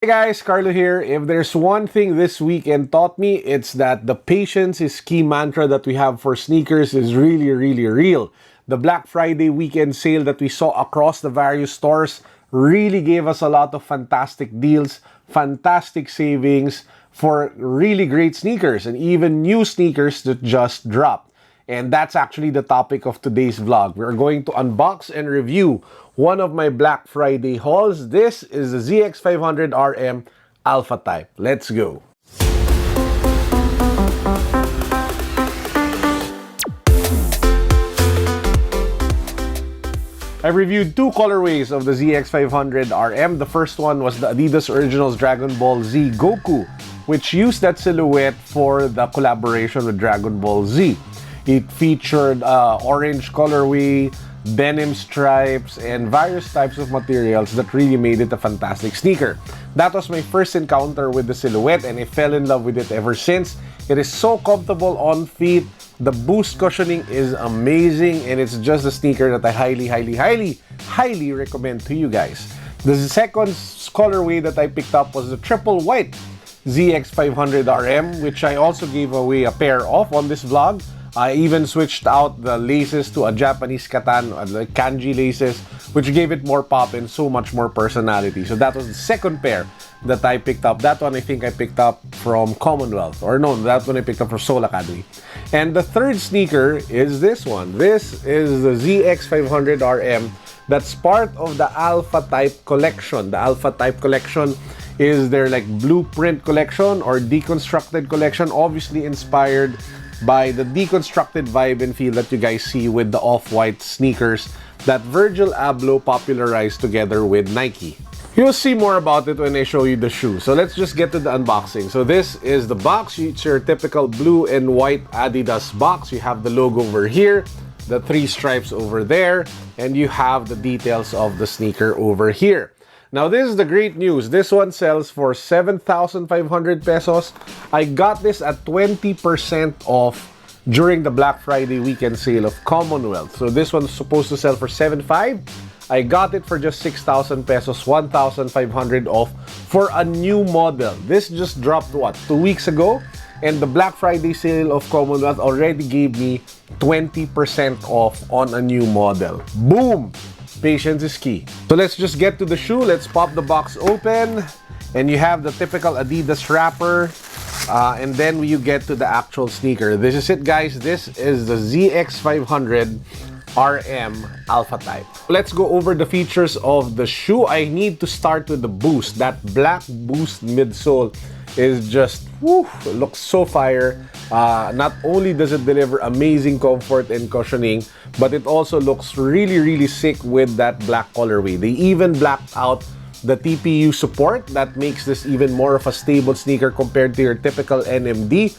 Hey guys, Carlo here. If there's one thing this weekend taught me, it's that the patience is key mantra that we have for sneakers is really real. The Black Friday weekend sale that we saw across the various stores really gave us a lot of fantastic deals, fantastic savings for really great sneakers and even new sneakers that just dropped. And that's actually the topic of today's vlog. We're going to unbox and review one of my Black Friday hauls. This is the ZX500 RM Alphatype. Let's go. I reviewed two colorways of the ZX500 RM. The first one was the Adidas Originals Dragon Ball Z Goku, which used that silhouette for the collaboration with Dragon Ball Z. It featured orange colorway, denim stripes, and various types of materials that really made it a fantastic sneaker. That was my first encounter with the silhouette, and I fell in love with it ever since. It is so comfortable on feet. The boost cushioning is amazing, and it's just a sneaker that I highly recommend to you guys. The second colorway that I picked up was the triple white ZX500 RM, which I also gave away a pair of on this vlog. I even switched out the laces to a Japanese katan, like kanji laces, which gave it more pop and so much more personality. So that was the second pair that I picked up. That one I think I picked up from Commonwealth. Or no, that one I picked up from Soul Academy. And the third sneaker is this one. This is the ZX500 RM. That's part of the Alphatype collection. The Alphatype collection is their like blueprint collection or deconstructed collection, obviously inspired by the deconstructed vibe and feel that you guys see with the off-white sneakers that Virgil Abloh popularized together with Nike. You'll see more about it when I show you the shoe. So let's just get to the unboxing. So this is the box. It's your typical blue and white Adidas box. You have the logo over here, the three stripes over there, and you have the details of the sneaker over here. Now, this is the great news. This one sells for 7,500 pesos. I got this at 20% off during the Black Friday weekend sale of Commonwealth. So this one's supposed to sell for 7,500. I got it for just 6,000 pesos, 1,500 off for a new model. This just dropped, what, 2 weeks ago? And the Black Friday sale of Commonwealth already gave me 20% off on a new model. Boom! Patience is key. So let's just get to the shoe. Let's pop the box open. And you have the typical Adidas wrapper. And then you get to the actual sneaker. This is it, guys. This is the ZX500 RM Alphatype. Let's go over the features of the shoe. I need to start with the boost. That black boost midsole is just, woo, looks so fire. Not only does it deliver amazing comfort and cushioning, but it also looks really sick with that black colorway. They even blacked out the TPU support. That makes this even more of a stable sneaker compared to your typical NMD,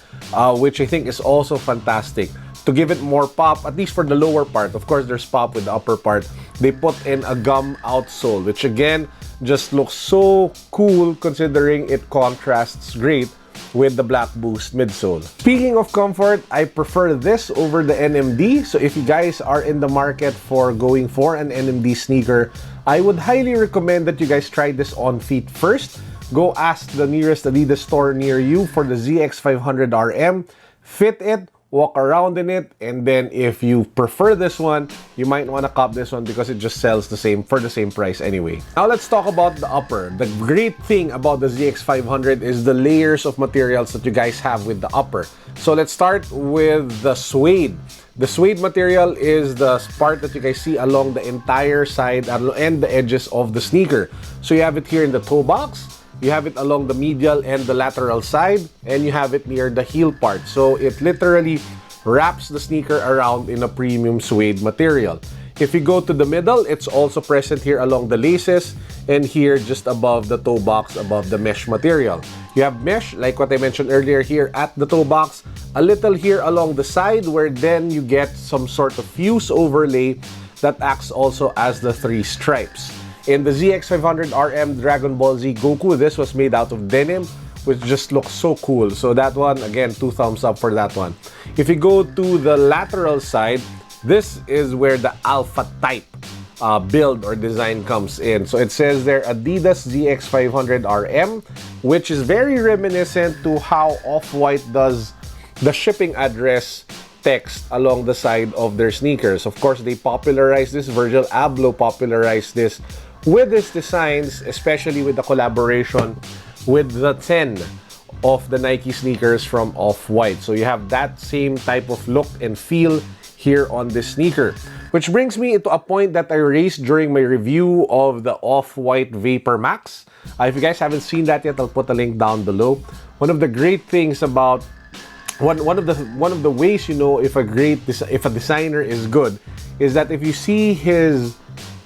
which I think is also fantastic. To give it more pop, at least for the lower part, of course there's pop with the upper part, they put in a gum outsole, which again just looks so cool considering it contrasts great with the black boost midsole. Speaking of comfort, I prefer this over the NMD. So if you guys are in the market for going for an NMD sneaker, I would highly recommend that you guys try this on feet first. Go ask the nearest Adidas store near you for the ZX500 RM, fit it, walk around in it, and then if you prefer this one, you might want to cop this one because it just sells the same for the same price anyway. Now let's talk about the upper. The great thing about the ZX500 is the layers of materials that you guys have with the upper. So let's start with the suede. The suede material is the part that you guys see along the entire side and the edges of the sneaker. So you have it here in the toe box, you have it along the medial and the lateral side, and you have it near the heel part. So it literally wraps the sneaker around in a premium suede material. If you go to the middle, it's also present here along the laces and here just above the toe box, above the mesh material. You have mesh, like what I mentioned earlier, here at the toe box, a little here along the side where then you get some sort of fuse overlay that acts also as the three stripes. In the ZX500 RM Dragon Ball Z Goku, this was made out of denim, which just looks so cool. So that one, again, 2 thumbs up for that one. If you go to the lateral side, this is where the Alphatype build or design comes in. So it says there Adidas ZX500 RM, which is very reminiscent to how Off-White does the shipping address text along the side of their sneakers. Of course, they popularized this. Virgil Abloh popularized this with his designs, especially with the collaboration with the 10 of the Nike sneakers from Off-White. So you have that same type of look and feel here on this sneaker. Which brings me to a point that I raised during my review of the Off-White Vapor Max. If you guys haven't seen that yet, I'll put a link down below. One of the great things about one of the ways you know if a designer is good is that if you see his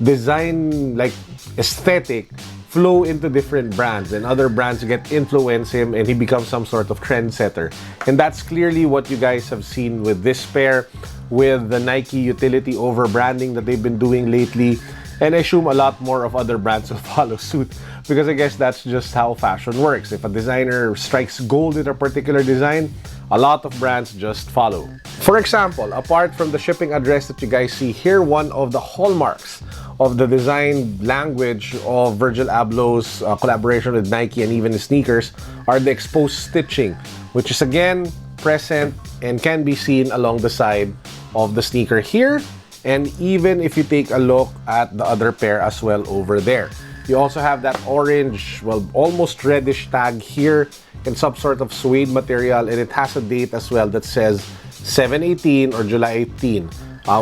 design like aesthetic flow into different brands, and other brands get influence him and he becomes some sort of trendsetter. And that's clearly what you guys have seen with this pair, with the Nike utility over branding that they've been doing lately. And I assume a lot more of other brands will follow suit, because I guess that's just how fashion works. If a designer strikes gold in a particular design, a lot of brands just follow. For example, apart from the shipping address that you guys see here, one of the hallmarks of the design language of Virgil Abloh's collaboration with Nike and even the sneakers are the exposed stitching, which is again present and can be seen along the side of the sneaker here. And even if you take a look at the other pair as well over there. You also have that orange, well, almost reddish tag here in some sort of suede material, and it has a date as well that says 7/18 or July 18,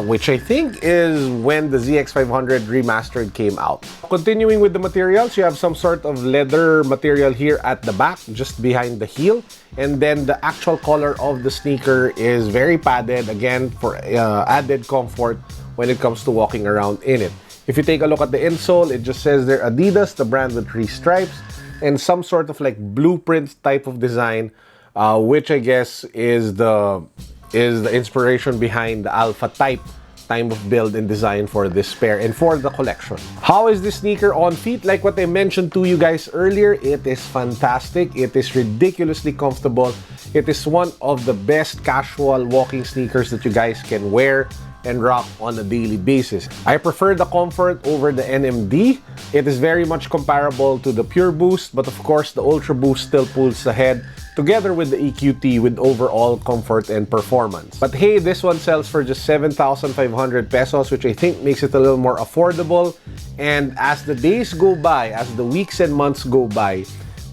which I think is when the ZX500 Remastered came out. Continuing with the materials, you have some sort of leather material here at the back, just behind the heel. And then the actual color of the sneaker is very padded, again, for added comfort when it comes to walking around in it. If you take a look at the insole, it just says there Adidas, the brand with 3 stripes, and some sort of like blueprint type of design, which I guess is the inspiration behind the Alphatype type of build and design for this pair and for the collection. How is this sneaker on feet? Like what I mentioned to you guys earlier, it is fantastic. It is ridiculously comfortable. It is one of the best casual walking sneakers that you guys can wear and rock on a daily basis. I prefer the comfort over the NMD. It is very much comparable to the Pure Boost, but of course the Ultra Boost still pulls ahead together with the EQT with overall comfort and performance. But hey, this one sells for just 7,500 pesos, which I think makes it a little more affordable. And as the days go by, as the weeks and months go by,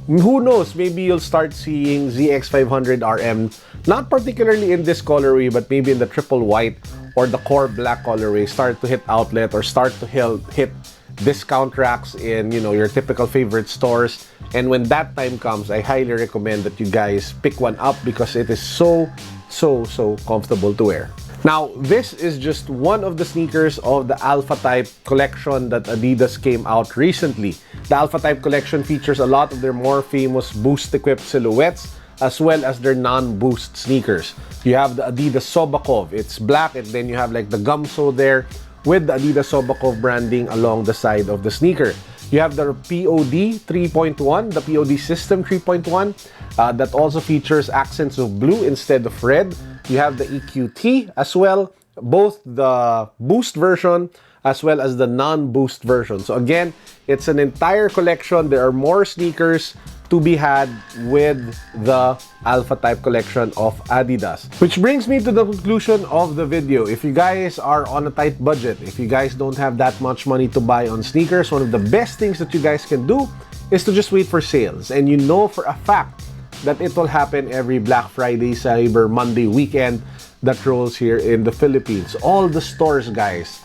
who knows, maybe you'll start seeing ZX500 RM, not particularly in this colorway, but maybe in the triple white or the core black colorway, start to hit outlet or start to hit discount racks in, you know, your typical favorite stores. And when that time comes, I highly recommend that you guys pick one up because it is so comfortable to wear. Now, this is just one of the sneakers of the Alphatype collection that Adidas came out recently. The Alphatype collection features a lot of their more famous Boost-equipped silhouettes as well as their non-Boost sneakers. You have the Adidas Sobakov. It's black, and then you have like the gumsole there with the Adidas Sobakov branding along the side of the sneaker. You have the POD 3.1, the POD System 3.1, that also features accents of blue instead of red. You have the EQT as well, both the Boost version as well as the non-Boost version. So again, it's an entire collection. There are more sneakers to be had with the Alphatype collection of Adidas. Which brings me to the conclusion of the video. If you guys are on a tight budget, if you guys don't have that much money to buy on sneakers, one of the best things that you guys can do is to just wait for sales. And you know for a fact that it will happen every Black Friday, Cyber Monday weekend that rolls here in the Philippines. All the stores, guys,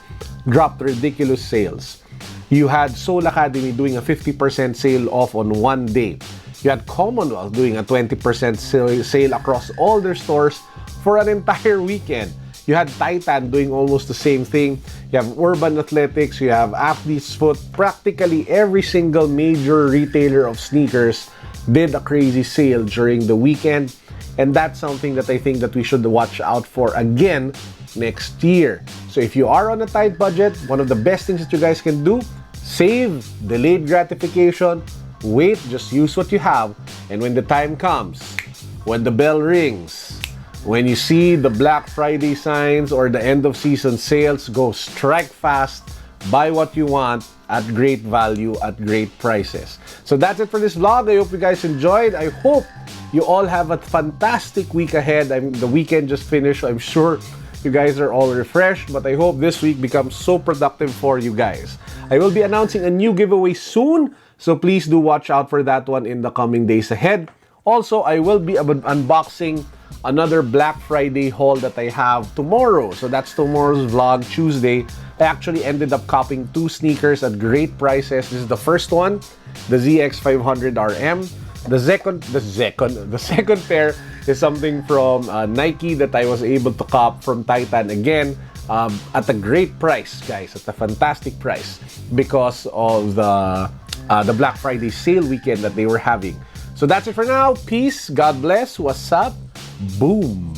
dropped ridiculous sales. You had Soul Academy doing a 50% sale off on one day. You had Commonwealth doing a 20% sale across all their stores for an entire weekend. You had Titan doing almost the same thing. You have Urban Athletics, you have Athlete's Foot. Practically every single major retailer of sneakers did a crazy sale during the weekend. And that's something that I think that we should watch out for again next year. So if you are on a tight budget, one of the best things that you guys can do, save, delayed gratification, wait, just use what you have. And when the time comes, when the bell rings, when you see the Black Friday signs or the end of season sales, go strike fast, buy what you want at great value, at great prices. So that's it for this vlog. I hope you guys enjoyed. I hope you all have a fantastic week ahead. The weekend just finished, so I'm sure you guys are all refreshed, but I hope this week becomes so productive for you guys. I will be announcing a new giveaway soon, so please do watch out for that one in the coming days ahead. Also, I will be unboxing another Black Friday haul that I have tomorrow. So that's tomorrow's vlog, Tuesday. I actually ended up copying 2 sneakers at great prices. This is the first one, the ZX500RM. The second pair is something from Nike that I was able to cop from Titan again at a great price, guys, at a fantastic price because of the Black Friday sale weekend that they were having. So that's it for now. Peace. God bless. What's up? Boom.